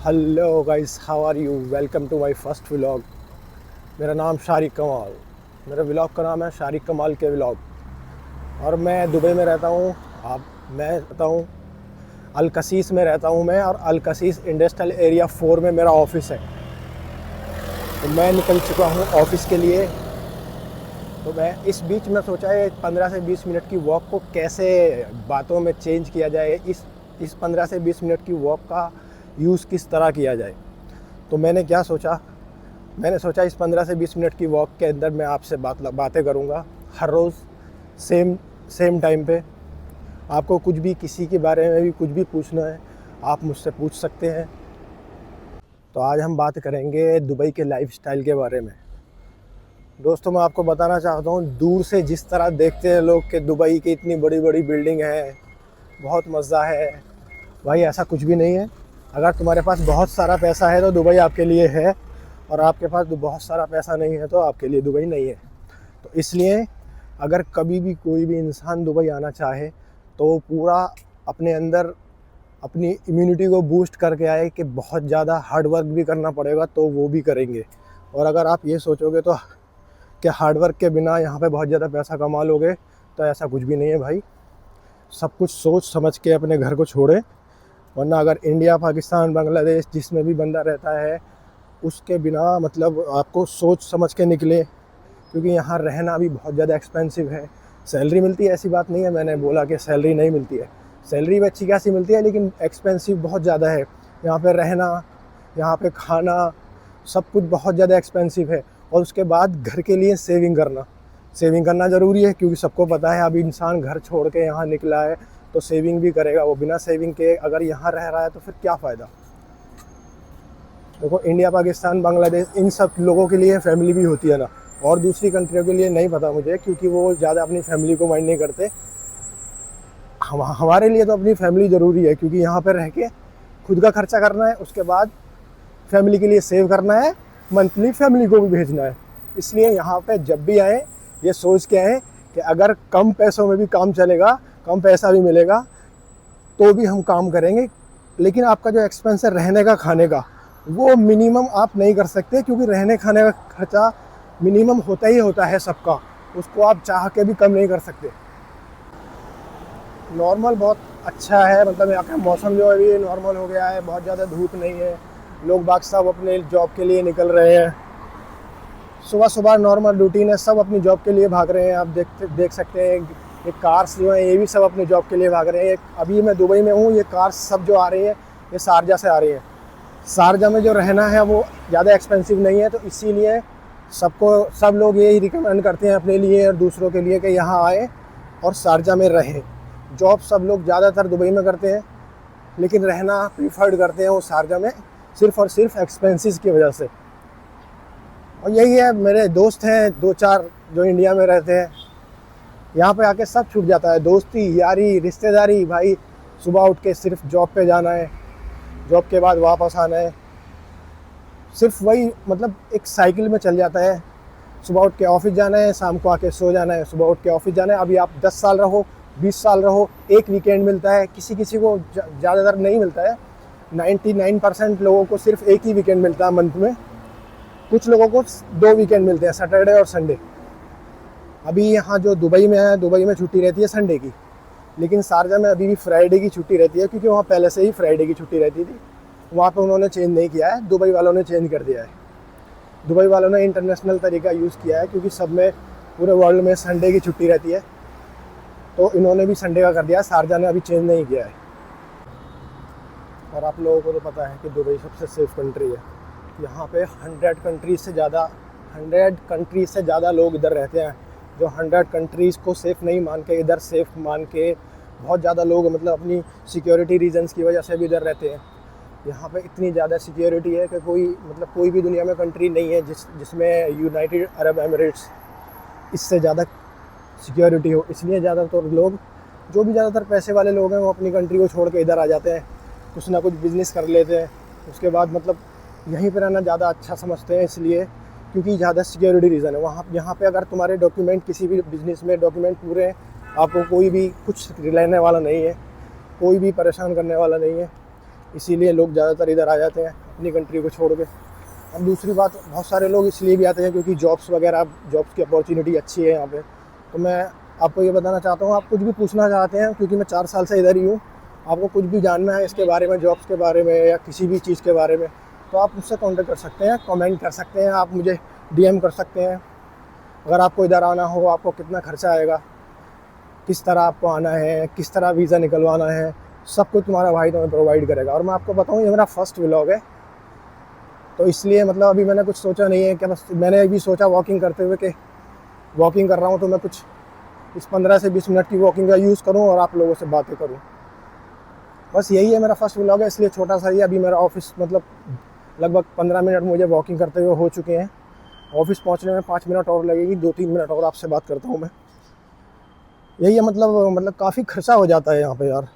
Hello guys, how are you? Welcome to my first vlog. मेरा नाम शारिक कमाल। मेरे व्लॉग का नाम है शारिक कमाल के व्लॉग। और मैं दुबई में रहता हूँ। मैं रहता हूँ अल कसीस में रहता हूँ मैं, और अल कसीस इंडस्ट्रियल एरिया 4 में मेरा ऑफिस है। तो मैं निकल चुका हूँ ऑफिस के लिए। तो मैं इस बीच में सोचा है 15 से 20 मिनट की वॉक को कैसे बातों में चेंज किया जाए, इस 15 से 20 मिनट की वॉक का यूज़ किस तरह किया जाए। तो मैंने सोचा इस 15 से 20 मिनट की वॉक के अंदर मैं आपसे बातें करूँगा हर रोज़ सेम टाइम पे। आपको कुछ भी, किसी के बारे में भी कुछ भी पूछना है, आप मुझसे पूछ सकते हैं। तो आज हम बात करेंगे दुबई के लाइफस्टाइल के बारे में। दोस्तों, मैं आपको बताना चाहता हूँ, दूर से जिस तरह देखते हैं लोग कि दुबई की इतनी बड़ी बड़ी बिल्डिंग है, बहुत मज़ा है, भाई ऐसा कुछ भी नहीं है। अगर तुम्हारे पास बहुत सारा पैसा है तो दुबई आपके लिए है, और आपके पास बहुत सारा पैसा नहीं है तो आपके लिए दुबई नहीं है। तो इसलिए अगर कभी भी कोई भी इंसान दुबई आना चाहे तो पूरा अपने अंदर अपनी इम्यूनिटी को बूस्ट करके आए कि बहुत ज़्यादा हार्ड वर्क भी करना पड़ेगा तो वो भी करेंगे। और अगर आप ये सोचोगे तो कि हार्ड वर्क के बिना यहाँ पे बहुत ज़्यादा पैसा कमा लोगे, तो ऐसा कुछ भी नहीं है भाई। सब कुछ सोच समझ के अपने घर को छोड़े, वरना अगर इंडिया, पाकिस्तान, बांग्लादेश जिसमें भी बंदा रहता है उसके बिना मतलब आपको सोच समझ के निकले, क्योंकि यहाँ रहना भी बहुत ज़्यादा एक्सपेंसिव है। सैलरी मिलती है, ऐसी बात नहीं है, मैंने बोला कि सैलरी नहीं मिलती है। सैलरी भी अच्छी खासी मिलती है, लेकिन एक्सपेंसिव बहुत ज़्यादा है। यहाँ पे रहना, यहाँ पे खाना, सब कुछ बहुत ज़्यादा एक्सपेंसिव है। और उसके बाद घर के लिए सेविंग करना ज़रूरी है, क्योंकि सबको पता है अभी इंसान घर छोड़ के यहाँ निकला है तो सेविंग भी करेगा। वो बिना सेविंग के अगर यहाँ रह रहा है तो फिर क्या फ़ायदा। देखो, इंडिया, पाकिस्तान, बांग्लादेश, इन सब लोगों के लिए फैमिली भी होती है ना, और दूसरी कंट्रियों के लिए नहीं पता मुझे, क्योंकि वो ज़्यादा अपनी फैमिली को माइंड नहीं करते। हमारे लिए तो अपनी फैमिली ज़रूरी है, क्योंकि यहाँ पर रह के खुद का खर्चा करना है, उसके बाद फैमिली के लिए सेव करना है, मंथली फैमिली को भी भेजना है। इसलिए यहाँ पे जब भी आए ये सोच के आए कि अगर कम पैसों में भी काम चलेगा, कम पैसा भी मिलेगा तो भी हम काम करेंगे, लेकिन आपका जो एक्सपेंस है रहने का, खाने का, वो मिनिमम आप नहीं कर सकते, क्योंकि रहने खाने का खर्चा मिनिमम होता ही होता है सबका। उसको आप चाह के भी कम नहीं कर सकते। नॉर्मल बहुत अच्छा है, मतलब यहाँ का मौसम जो अभी नॉर्मल हो गया है, बहुत ज़्यादा धूप नहीं है। लोग बाग सब अपने जॉब के लिए निकल रहे हैं। सुबह सुबह नॉर्मल रूटीन है, सब अपनी जॉब के लिए भाग रहे हैं। आप देख सकते हैं ये कार्स जो हैं, ये भी सब अपने जॉब के लिए भाग रहे हैं। अभी मैं दुबई में हूँ, ये कार्स सब जो आ रही है ये शारजा से आ रही है। शारजा में जो रहना है वो ज़्यादा एक्सपेंसिव नहीं है, तो इसीलिए सब लोग यही रिकमेंड करते हैं अपने लिए और दूसरों के लिए कि यहाँ आए और शारजा में रहें। जॉब सब लोग ज़्यादातर दुबई में करते हैं, लेकिन रहना प्रीफर्ड करते हैं वो शारजा में, सिर्फ़ और सिर्फ एक्सपेंसेस की वजह से। और यही है, मेरे दोस्त हैं 2-4 जो इंडिया में रहते हैं, यहाँ पे आके सब छूट जाता है, दोस्ती यारी रिश्तेदारी। भाई सुबह उठ के सिर्फ जॉब पे जाना है, जॉब के बाद वापस आना है, सिर्फ वही, मतलब एक साइकिल में चल जाता है। सुबह उठ के ऑफिस जाना है, शाम को आके सो जाना है, सुबह उठ के ऑफिस जाना है। अभी आप 10 साल रहो, 20 साल रहो, एक वीकेंड मिलता है, किसी को ज़्यादातर नहीं मिलता है। 99% लोगों को सिर्फ एक ही वीकेंड मिलता है मंथ में। कुछ लोगों को 2 वीकेंड मिलते हैं, सैटरडे और संडे। अभी यहाँ जो दुबई में है, दुबई में छुट्टी रहती है संडे की, लेकिन शारजा में अभी भी फ्राइडे की छुट्टी रहती है, क्योंकि वहाँ पहले से ही फ्राइडे की छुट्टी रहती थी। वहाँ पे उन्होंने चेंज नहीं किया है, दुबई वालों ने चेंज कर दिया है। दुबई वालों ने इंटरनेशनल तरीका यूज़ किया है, क्योंकि सब में, पूरे वर्ल्ड में संडे की छुट्टी रहती है, तो इन्होंने भी संडे का कर दिया है। शारजा ने अभी चेंज नहीं किया है। और आप लोगों को तो पता है कि दुबई सबसे सेफ़ कंट्री है। यहाँ पे 100 कंट्रीज़ से ज़्यादा लोग इधर रहते हैं, जो 100 कंट्रीज़ को सेफ़ नहीं मान के इधर सेफ़ मान के बहुत ज़्यादा लोग, मतलब अपनी सिक्योरिटी रीजंस की वजह से भी इधर रहते हैं। यहाँ पे इतनी ज़्यादा सिक्योरिटी है कि कोई भी दुनिया में कंट्री नहीं है जिसमें यूनाइटेड अरब एमिरेट्स इससे ज़्यादा सिक्योरिटी हो। इसलिए ज़्यादातर लोग, जो भी ज़्यादातर पैसे वाले लोग हैं, वो अपनी कंट्री को छोड़ के इधर आ जाते हैं, कुछ ना कुछ बिज़नेस कर लेते हैं, उसके बाद मतलब यहीं पर रहना ज़्यादा अच्छा समझते हैं, इसलिए क्योंकि ज़्यादा सिक्योरिटी रीज़न है। यहाँ पे अगर तुम्हारे डॉक्यूमेंट, किसी भी बिज़नेस में डॉक्यूमेंट पूरे हैं, आपको कोई भी कुछ लेने वाला नहीं है, कोई भी परेशान करने वाला नहीं है। इसीलिए लोग ज़्यादातर इधर आ जाते हैं अपनी कंट्री को छोड़ के। अब दूसरी बात, बहुत सारे लोग इसलिए भी आते हैं क्योंकि जॉब्स वगैरह, जॉब्स की अपॉर्चुनिटी अच्छी है यहाँ पे। तो मैं आपको ये बताना चाहता हूँ, आप कुछ भी पूछना चाहते हैं, क्योंकि मैं 4 साल से इधर ही हूँ, आपको कुछ भी जानना है इसके बारे में, जॉब्स के बारे में या किसी भी चीज़ के बारे में, तो आप मुझसे कॉन्टेक्ट कर सकते हैं, कमेंट कर सकते हैं, आप मुझे DM कर सकते हैं। अगर आपको इधर आना हो, आपको कितना खर्चा आएगा, किस तरह आपको आना है, किस तरह वीज़ा निकलवाना है, सब कुछ तुम्हारा भाई तुम्हें प्रोवाइड करेगा। और मैं आपको बताऊँ, ये मेरा फर्स्ट व्लॉग है, तो इसलिए मतलब अभी मैंने कुछ सोचा नहीं है कि बस मैंने अभी सोचा वॉकिंग करते हुए कि वॉकिंग कर रहा हूँ तो मैं कुछ इस 15 से 20 मिनट की वॉकिंग का यूज़ करूँ और आप लोगों से बातें करूँ। बस यही है, मेरा फर्स्ट व्लॉग है, इसलिए छोटा सा ही। अभी मेरा ऑफिस मतलब लगभग 15 मिनट मुझे वॉकिंग करते हुए हो चुके हैं। ऑफिस पहुंचने में 5 मिनट और लगेगी, 2-3 मिनट और आपसे बात करता हूं मैं। यही है, मतलब काफ़ी खर्चा हो जाता है यहाँ पे यार।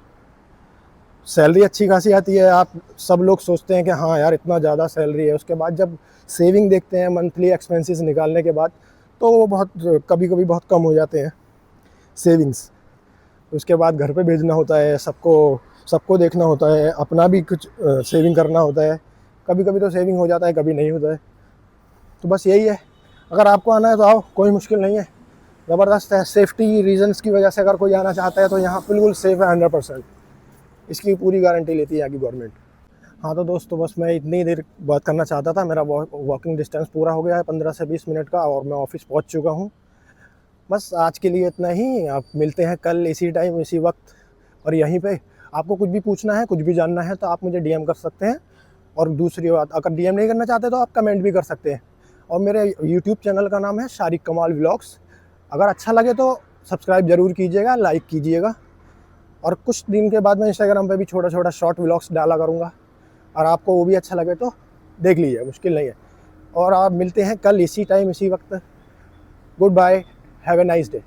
सैलरी अच्छी खासी आती है, आप सब लोग सोचते हैं कि हाँ यार इतना ज़्यादा सैलरी है, उसके बाद जब सेविंग देखते हैं मंथली एक्सपेंसेस निकालने के बाद, तो वो बहुत कभी कभी बहुत कम हो जाते हैं सेविंग्स। उसके बाद घर पे भेजना होता है, सबको देखना होता है, अपना भी कुछ सेविंग करना होता है। कभी कभी तो सेविंग हो जाता है, कभी नहीं होता है। तो बस यही है, अगर आपको आना है तो आओ, कोई मुश्किल नहीं है, ज़बरदस्त है। सेफ्टी रीजंस की वजह से अगर कोई आना चाहता है तो यहाँ बिल्कुल सेफ़ है 100%, इसकी पूरी गारंटी लेती है यहाँ की गवर्नमेंट। हाँ तो दोस्तों, बस मैं इतनी देर बात करना चाहता था। मेरा वॉकिंग डिस्टेंस पूरा हो गया है 15 से 20 मिनट का, और मैं ऑफिस पहुँच चुका हूँ। बस आज के लिए इतना ही। आप मिलते हैं कल इसी टाइम इसी वक्त और यहीं पे। आपको कुछ भी पूछना है, कुछ भी जानना है, तो आप मुझे DM कर सकते हैं। और दूसरी बात, अगर DM नहीं करना चाहते तो आप कमेंट भी कर सकते हैं। और मेरे यूट्यूब चैनल का नाम है शारिक कमाल व्लॉग्स। अगर अच्छा लगे तो सब्सक्राइब ज़रूर कीजिएगा, लाइक कीजिएगा। और कुछ दिन के बाद मैं इंस्टाग्राम पे भी छोटा छोटा शॉर्ट व्लॉग्स डाला करूँगा, और आपको वो भी अच्छा लगे तो देख लीजिए, मुश्किल नहीं है। और आप मिलते हैं कल इसी टाइम इसी वक्त। Good bye, have a nice day.